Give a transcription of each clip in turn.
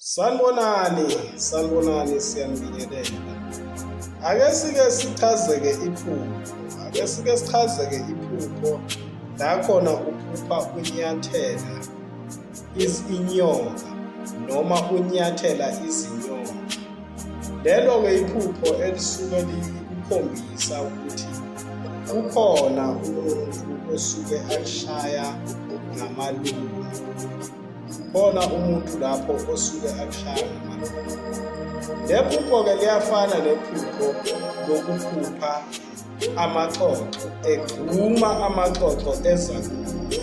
Sanibonani, siyanibingelela. Ake sike sichazeke iphupho la khona uphupha unyathela inyonga noma unyathela izinyonga. Lelo-ke iphupho elisuke likhombisa ukuthi kukhona umuntu osuke akushaya ngamalungu. Khona umuntu lapho osuke akushaya ngamalungu. Le phupho-ke liyafana nephupho lokuphupha amaxoxo, egxuma amaxoxo eza kuwe.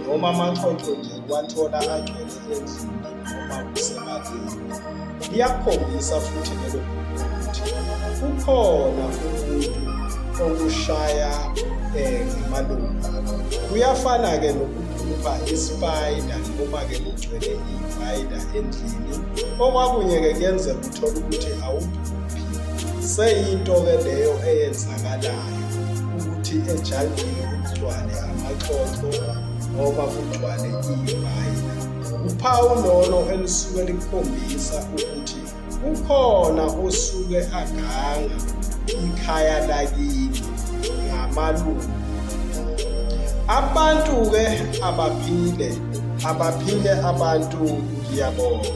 Noma amaxoxo nje wathola agcwele endlini noma usemalini. Liyakhombisa futhi lelo phupho ukuthi kukhona umuntu okushaya ngamalungu. Kuyafana-ke nokuphupha ispayida noma-ke kugcwele iy'payida endlini. Okwakunye-ke kuyenzeka uthole ukuthi awuphuphi. Seyinto-ke leyo eyenzakalayo ukuthi ejangile kugcwale amaxoxo noma kugcwale iy'payida. Uphawu lolo elisuke likhombisa ukuthi kukhona osuke aganga ikhaya lakini ngamalungu. Abantu-ke abaphile abantu, ngiyabonga.